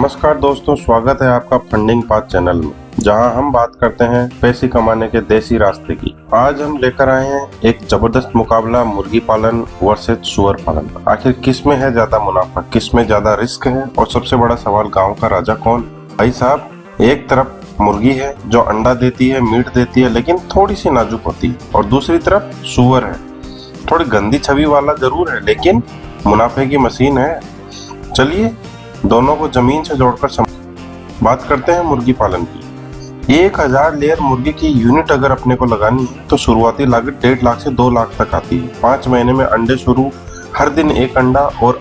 नमस्कार दोस्तों, स्वागत है आपका फंडिंग पाथ चैनल में, जहां हम बात करते हैं पैसे कमाने के देसी रास्ते की। आज हम लेकर आए हैं एक जबरदस्त मुकाबला मुर्गी पालन वर्सेस सुअर पालन। आखिर किस में है ज्यादा मुनाफा, किस में ज्यादा रिस्क है, और सबसे बड़ा सवाल, गांव का राजा कौन? भाई साहब, एक तरफ मुर्गी है जो अंडा देती है, मीट देती है, लेकिन थोड़ी सी नाजुक होती है, और दूसरी तरफ सुअर है, थोड़ी गंदी छवि वाला जरूर है, लेकिन मुनाफे की मशीन है। चलिए दोनों को जमीन से जोड़कर बात करते हैं मुर्गी पालन की। 1000 लेयर मुर्गी की यूनिट अगर अपने को लगानी है तो शुरुआती लागत 1.5 लाख से 2 लाख तक आती है। 5 महीने में अंडे शुरू, हर दिन एक अंडा, और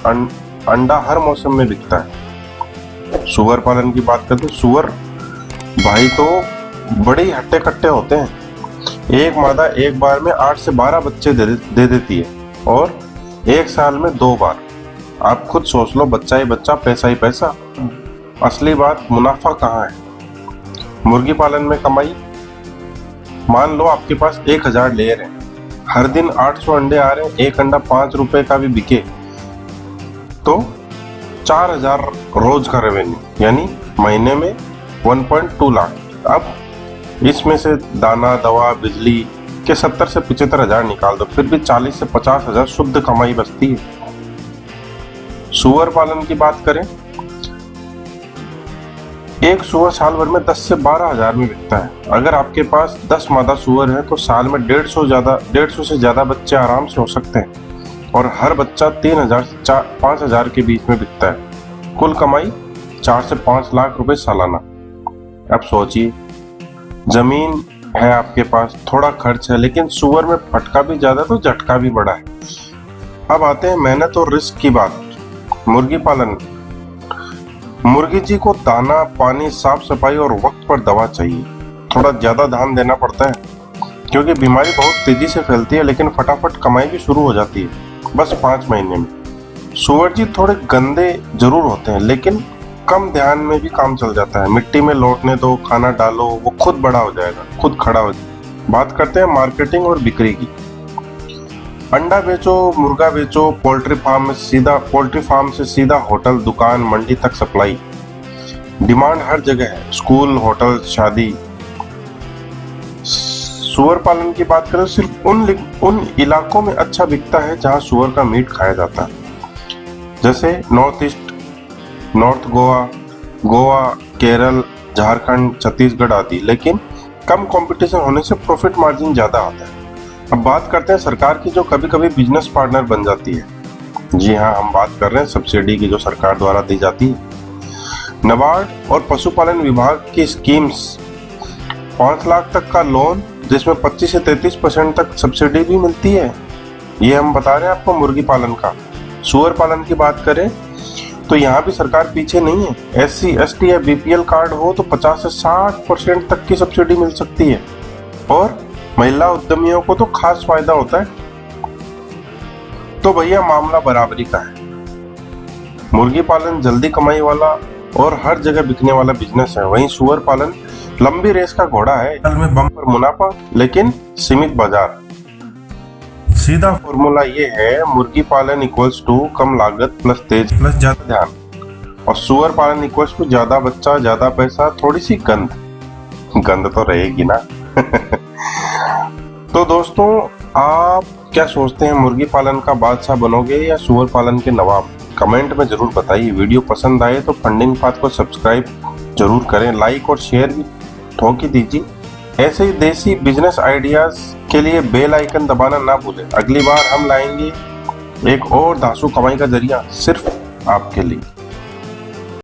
अंडा हर मौसम में बिकता है। सुअर पालन की बात करते हैं, सुअर भाई तो बड़े ही हट्टे कट्टे होते हैं। एक मादा एक बार में 8 से 12 बच्चे दे देती है, और एक साल में 2 बार। आप खुद सोच लो, बच्चा ही बच्चा, पैसा ही पैसा। असली बात, मुनाफा कहाँ है मुर्गी पालन में? कमाई, मान लो आपके पास 1000 लेयर है, हर दिन 800 अंडे आ रहे हैं, एक अंडा 5 रुपए का भी बिके तो 4000 रोज का रेवेन्यू, यानी महीने में 1.2 लाख। अब इसमें से दाना, दवा, बिजली के 70 से 75 हजार निकाल दो, फिर भी 40 से 50 हजार शुद्ध कमाई बचती है। सुअर पालन की बात करें, एक सुअर साल भर में 10 से 12 हजार में बिकता है। अगर आपके पास 10 मादा सुअर है तो साल में 150 से ज्यादा बच्चे आराम से हो सकते हैं, और हर बच्चा 3000 से 5000 के बीच में बिकता है। कुल कमाई 4 से 5 लाख रुपए सालाना। अब सोचिए, जमीन है आपके पास, थोड़ा खर्च है, लेकिन सुअर में फटका भी ज्यादा तो झटका भी बड़ा है। अब आते हैं मेहनत और रिस्क की बात। मुर्गी पालन, मुर्गी जी को दाना, पानी, साफ सफाई और वक्त पर दवा चाहिए। थोड़ा ज्यादा ध्यान देना पड़ता है, क्योंकि बीमारी बहुत तेजी से फैलती है, लेकिन फटाफट कमाई भी शुरू हो जाती है, बस 5 महीने में। सुअर जी थोड़े गंदे जरूर होते हैं, लेकिन कम ध्यान में भी काम चल जाता है। मिट्टी में लौटने दो, खाना डालो, वो खुद बड़ा हो जाएगा, खुद खड़ा हो जाएगा। बात करते हैं मार्केटिंग और बिक्री की। अंडा बेचो, मुर्गा बेचो, पोल्ट्री फार्म से सीधा होटल, दुकान, मंडी तक सप्लाई। डिमांड हर जगह है, स्कूल, होटल, शादी। सुअर पालन की बात करें, सिर्फ उन इलाकों में अच्छा बिकता है जहां सुअर का मीट खाया जाता है, जैसे north east, north Goa, Kerala, Jharkhand, Chhattisgarh आदि। लेकिन कम कंपटीशन होने से प्रॉफिट मार्जिन ज्यादा आता है। अब बात करते हैं सरकार की, जो कभी कभी बिजनेस पार्टनर बन जाती है। जी हाँ, हम बात कर रहे हैं सब्सिडी की, जो सरकार द्वारा दी जाती है। नाबार्ड और पशुपालन विभाग की स्कीम्स, 5 लाख तक का लोन, जिसमें 25 से 33% तक सब्सिडी भी मिलती है। ये हम बता रहे हैं आपको मुर्गी पालन का। सुअर पालन की बात करें तो यहाँ भी सरकार पीछे नहीं है। SC, ST या BPL कार्ड हो तो 50 से 60% तक की सब्सिडी मिल सकती है, और महिला उद्यमियों को तो खास फायदा होता है। तो भैया, मामला बराबरी का है। मुर्गी पालन जल्दी कमाई वाला और हर जगह बिकने वाला बिजनेस है, वहीं सुअर पालन लंबी रेस का घोड़ा है। में बम्पर मुनाफा, लेकिन सीमित बाजार। सीधा फॉर्मूला ये है, मुर्गी पालन इक्वल्स टू कम लागत प्लस तेज प्लस ज्यादा ध्यान, और सुअर पालन इक्वल्स टू ज्यादा बच्चा, ज्यादा पैसा, थोड़ी सी गंद तो रहेगी ना। तो दोस्तों, आप क्या सोचते हैं, मुर्गी पालन का बादशाह बनोगे या सुअर पालन के नवाब? कमेंट में जरूर बताइए। वीडियो पसंद आए तो फंडिंग पाथ को सब्सक्राइब जरूर करें, लाइक और शेयर भी ठोक ही दीजिए। ऐसे ही देसी बिजनेस आइडियाज के लिए बेल आइकन दबाना ना भूलें। अगली बार हम लाएंगे एक और धांसू कमाई का जरिया सिर्फ आपके लिए।